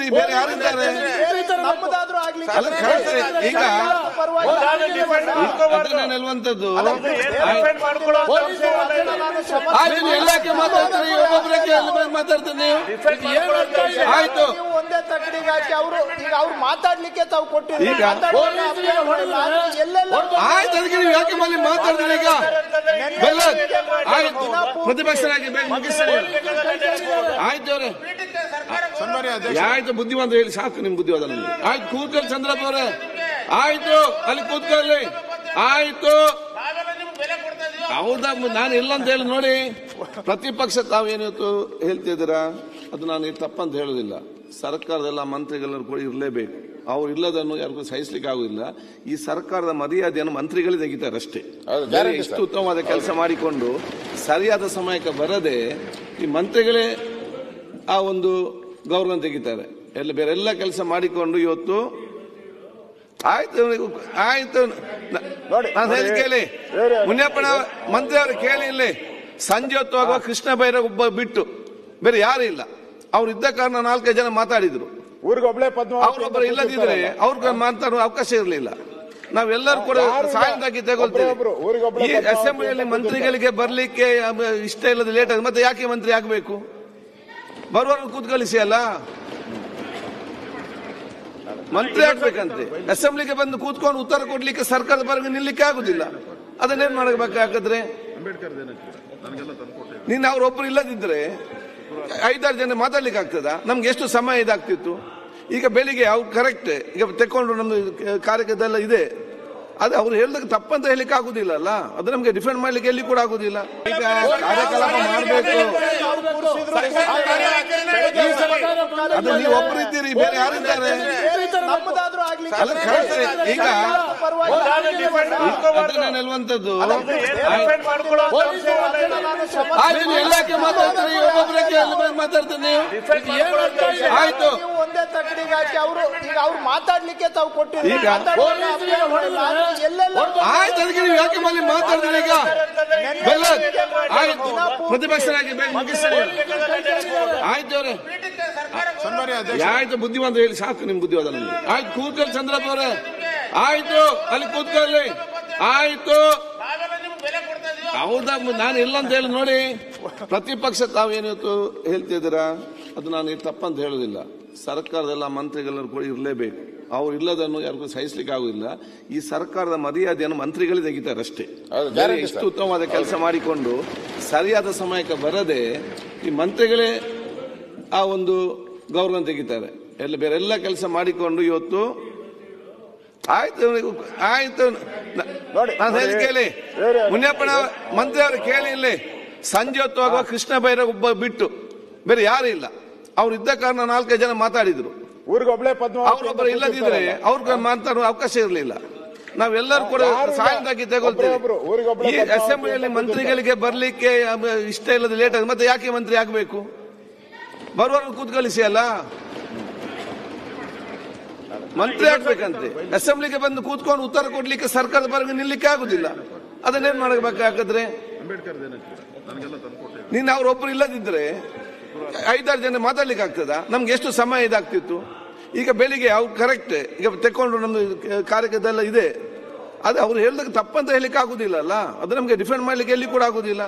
ಒಬ್ಬರಿದ್ದೀರಿ, ಬೇರೆ ಯಾರಿದ್ದಾರೆ? ಈಗ ನಿಲ್ಲುವಂತದ್ದು ಎಲ್ಲಕ್ಕೆ ಮಾತಾಡ್ತಾರೆ, ಒಬ್ಬೊಬ್ಬರಕ್ಕೆ ಮಾತಾಡ್ತಾರೆ. ಆಯ್ತು, ಒಂದೇ ತಕ್ಕಡಿಗೆ ಹಾಕಿ ಅವರು ಈಗ ಅವ್ರು ಮಾತಾಡ್ಲಿಕ್ಕೆ ತಾವು ಕೊಟ್ಟಿದ್ದೀರಿ. ಆಯ್ತು, ಅದಕ್ಕೆ ನೀವು ಯಾಕೆ ಮಲ್ಲಿ ಮಾತಾಡಿದ್ರೆ ಈಗ ಆಯ್ತು ಪ್ರತಿಪಕ್ಷನಾಗಿ ಆಯ್ತು ಅವ್ರೆ ಆಯ್ತು ಬುದ್ಧಿವಂತ ಹೇಳಿ ಸಾಕು ನಿಮ್ ಬುದ್ಧಿವಾದ ನಮ್ಗೆ. ಆಯ್ತು ಕೂತ್ಕೊಳ್ಳಿ ಚಂದ್ರಪ್ಪ ಅವ್ರೆ, ಆಯ್ತು ಅಲ್ಲಿ ಕೂತ್ಕೊಳ್ಳಿ. ಆಯ್ತು ಹೌದಾ, ನಾನು ಇಲ್ಲ ಅಂತ ಹೇಳಿ ನೋಡಿ. ಪ್ರತಿಪಕ್ಷ ತಾವೇನಿವತ್ತು ಹೇಳ್ತಿದ್ದೀರಾ ಅದು ನಾನು ತಪ್ಪಂತ ಹೇಳುದಿಲ್ಲ. ಸರ್ಕಾರದೆಲ್ಲ ಮಂತ್ರಿಗಳನ್ನ ಕೂಡ ಇರಲೇಬೇಕು. ಅವ್ರು ಇಲ್ಲದನ್ನು ಯಾರಿಗೂ ಸಹಿಸ್ಲಿಕ್ಕೆ ಆಗುದಿಲ್ಲ. ಈ ಸರ್ಕಾರದ ಮರ್ಯಾದೆಯನ್ನು ಮಂತ್ರಿಗಳೇ ತೆಗಿತಾರೆ ಅಷ್ಟೇ. ಎಷ್ಟು ಉತ್ತಮವಾದ ಕೆಲಸ ಮಾಡಿಕೊಂಡು ಸರಿಯಾದ ಸಮಯಕ್ಕೆ ಬರದೆ ಈ ಮಂತ್ರಿಗಳೇ ಆ ಒಂದು ಗೌರವ ತೆಗಿತಾರೆ. ಬೇರೆ ಎಲ್ಲ ಕೆಲಸ ಮಾಡಿಕೊಂಡು ಇವತ್ತು ಆಯ್ತು ಆಯ್ತು ನಾನು ಹೇಳಿ ಕೇಳಿ. ಮುನಿಯಪ್ಪನ ಮಂತ್ರಿ ಅವರು ಕೇಳಿ, ಇಲ್ಲಿ ಸಂಜೆ ಹೊತ್ತು ಆಗುವ ಕೃಷ್ಣ ಬೈರ ಒಬ್ಬ ಬಿಟ್ಟು ಬೇರೆ ಯಾರು ಇಲ್ಲ. ಅವ್ರು ಇದ್ದ ಕಾರಣ 4-5 ಜನ ಮಾತಾಡಿದ್ರು. ಅವ್ರೊಬ್ಬರು ಇಲ್ಲದಿದ್ರೆ ಅವ್ರಿಗೆ ಮಾತಾಡುವ ಅವಕಾಶ ಇರಲಿಲ್ಲ. ನಾವೆಲ್ಲರೂ ಕೂಡ ಸಾಯಂಕಾಲ ತಗೊಳ್ತೇವೆ. ಈ ಅಸೆಂಬ್ಲಿಯಲ್ಲಿ ಮಂತ್ರಿಗಳಿಗೆ ಬರ್ಲಿಕ್ಕೆ ಇಷ್ಟ ಇಲ್ಲದ ಲೇಟ್ ಆಗ ಮತ್ತೆ ಯಾಕೆ ಮಂತ್ರಿ ಆಗಬೇಕು? ಬರುವವರು ಕೂತ್ಕಳಿಸಿ ಅಲ್ಲ, ಮಂತ್ರಿ ಆಗ್ಬೇಕಂತೆ. ಅಸೆಂಬ್ಲಿಗೆ ಬಂದು ಕೂತ್ಕೊಂಡು ಉತ್ತರ ಕೊಡ್ಲಿಕ್ಕೆ ಸರ್ಕಾರದ ಪರವಾಗಿ ನಿಲ್ಲಕ್ಕೆ ಆಗುದಿಲ್ಲ. ಅದನ್ನೇನ್ ಮಾಡಬೇಕಾದ್ರೆ ನಿನ್ನ ಅವ್ರೊಬ್ರು ಇಲ್ಲದಿದ್ರೆ 5-6 ಜನ ಮಾತಾಡ್ಲಿಕ್ಕೆ ಆಗ್ತದ? ನಮ್ಗೆ ಎಷ್ಟು ಸಮಯ ಇದಾಗ್ತಿತ್ತು. ಈಗ ಬೆಳಿಗ್ಗೆ ಅವ್ರು ಕರೆಕ್ಟ್ ಈಗ ತೆಕ್ಕೊಂಡು ನಮ್ದು ಕಾರ್ಯಕ್ರಮದೆಲ್ಲ ಇದೆ. ಅದು ಅವ್ರು ಹೇಳಿದಾಗ ತಪ್ಪಂತ ಹೇಳಿಕ್ಕೆ ಆಗುದಿಲ್ಲ ಅಲ್ಲ, ಅದು ನಮ್ಗೆ ಡಿಫೆಂಡ್ ಮಾಡ್ಲಿಕ್ಕೆ ಎಲ್ಲಿ ಕೂಡ ಆಗುದಿಲ್ಲ. ಈಗ ಕಾರ್ಯಕಲಾಪ ಮಾಡಬೇಕು, ಅದು ನೀವು ಒಬ್ಬರಿದ್ದೀರಿ, ಬೇರೆ ಯಾರಿದ್ದಾರೆ? ಈಗ ನಿಲ್ಲುವಂತದ್ದು ಎಲ್ಲಕ್ಕೆ ಮಾತಾಡ್ತಾರೆ, ಒಬ್ಬೊಬ್ಬರಕ್ಕೆ ಮಾತಾಡ್ತಾರೆ. ಆಯ್ತು, ಒಂದೇ ತಕ್ಕಡಿಗೆ ಹಾಕಿ ಅವರು ಈಗ ಅವ್ರು ಮಾತಾಡ್ಲಿಕ್ಕೆ ತಾವು ಕೊಟ್ಟಿದ್ದೀರಿ. ಆಯ್ತು, ಅದಕ್ಕೆ ನೀವು ಯಾಕೆ ಮಲ್ಲಿ ಮಾತಾಡಿದ್ರೆ ಈಗ ಆಯ್ತು ಪ್ರತಿಪಕ್ಷನಾಗಿ ಆಯ್ತು ಅವ್ರೆ ಆಯ್ತು ಬುದ್ಧಿವಂತ ಹೇಳಿ ಸಾಕು ನಿಮ್ ಬುದ್ಧಿವಾದ ನಮ್ಗೆ. ಆಯ್ತು ಕೂತ್ಕೊಳ್ಳಿ ಚಂದ್ರಪ್ಪ ಅವ್ರೆ, ಆಯ್ತು ಅಲ್ಲಿ ಕೂತ್ಕೊಳ್ಳಿ. ಆಯ್ತು ಹೌದಾ, ನಾನು ಇಲ್ಲ ಅಂತ ಹೇಳಿ ನೋಡಿ. ಪ್ರತಿಪಕ್ಷ ತಾವೇನಿವತ್ತು ಹೇಳ್ತಿದ್ದೀರಾ ಅದು ನಾನು ತಪ್ಪಂತ ಹೇಳುದಿಲ್ಲ. ಸರ್ಕಾರದೆಲ್ಲ ಮಂತ್ರಿಗಳನ್ನ ಕೂಡ ಇರಲೇಬೇಕು. ಅವ್ರು ಇಲ್ಲದನ್ನು ಯಾರಿಗೂ ಸಹಿಸ್ಲಿಕ್ಕೆ ಆಗುದಿಲ್ಲ. ಈ ಸರ್ಕಾರದ ಮರ್ಯಾದೆಯನ್ನು ಮಂತ್ರಿಗಳೇ ತೆಗಿತಾರೆ ಅಷ್ಟೇ. ಎಷ್ಟು ಉತ್ತಮವಾದ ಕೆಲಸ ಮಾಡಿಕೊಂಡು ಸರಿಯಾದ ಸಮಯಕ್ಕೆ ಬರದೆ ಈ ಮಂತ್ರಿಗಳೇ ಆ ಒಂದು ಗೌರವ ತೆಗಿತಾರೆ. ಬೇರೆ ಎಲ್ಲ ಕೆಲಸ ಮಾಡಿಕೊಂಡು ಇವತ್ತು ಆಯ್ತು ಆಯ್ತು ನಾನು ಹೇಳಿ ಕೇಳಿ. ಮುನಿಯಪ್ಪನ ಮಂತ್ರಿ ಅವರು ಕೇಳಿ, ಇಲ್ಲಿ ಸಂಜೆ ಹೊತ್ತು ಆಗುವ ಕೃಷ್ಣ ಬೈರ ಒಬ್ಬ ಬಿಟ್ಟು ಬೇರೆ ಯಾರು ಇಲ್ಲ. ಅವ್ರು ಇದ್ದ ಕಾರಣ 4-5 ಜನ ಮಾತಾಡಿದ್ರು. ಅವ್ರೊಬ್ಬರು ಇಲ್ಲದಿದ್ರೆ ಅವ್ರಿಗೆ ಮಾತಾಡುವ ಅವಕಾಶ ಇರಲಿಲ್ಲ. ನಾವೆಲ್ಲರೂ ಕೂಡ ಸಾಯಂಕಾಲ ತಗೊಳ್ತೇವೆ. ಈ ಅಸೆಂಬ್ಲಿಯಲ್ಲಿ ಮಂತ್ರಿಗಳಿಗೆ ಬರ್ಲಿಕ್ಕೆ ಇಷ್ಟ ಇಲ್ಲದ ಲೇಟ್ ಆಗ ಮತ್ತೆ ಯಾಕೆ ಮಂತ್ರಿ ಆಗಬೇಕು? ಬರುವವರು ಕೂತ್ಕಳಿಸಿ ಅಲ್ಲ, ಮಂತ್ರಿ ಆಗ್ಬೇಕಂತೆ. ಅಸೆಂಬ್ಲಿಗೆ ಬಂದು ಕೂತ್ಕೊಂಡು ಉತ್ತರ ಕೊಡ್ಲಿಕ್ಕೆ ಸರ್ಕಾರದ ಪರವಾಗಿ ನಿಲ್ಲಕ್ಕೆ ಆಗುದಿಲ್ಲ. ಅದನ್ನೇನ್ ಮಾಡಬೇಕಾದ್ರೆ ನಿನ್ನ ಅವ್ರೊಬ್ರು ಇಲ್ಲದಿದ್ರೆ 5-6 ಜನ ಮಾತಾಡ್ಲಿಕ್ಕೆ ಆಗ್ತದ? ನಮ್ಗೆ ಎಷ್ಟು ಸಮಯ ಇದಾಗ್ತಿತ್ತು. ಈಗ ಬೆಳಿಗ್ಗೆ ಅವ್ರು ಕರೆಕ್ಟ್ ಈಗ ತೆಕ್ಕೊಂಡು ನಮ್ದು ಕಾರ್ಯಕ್ರಮದೆಲ್ಲ ಇದೆ. ಅದು ಅವ್ರು ಹೇಳಿದಾಗ ತಪ್ಪಂತ ಹೇಳಿಕ್ಕೆ ಆಗುದಿಲ್ಲ ಅಲ್ಲ, ಅದು ನಮ್ಗೆ ಡಿಫೆಂಡ್ ಮಾಡ್ಲಿಕ್ಕೆ ಎಲ್ಲಿ ಕೂಡ ಆಗುದಿಲ್ಲ.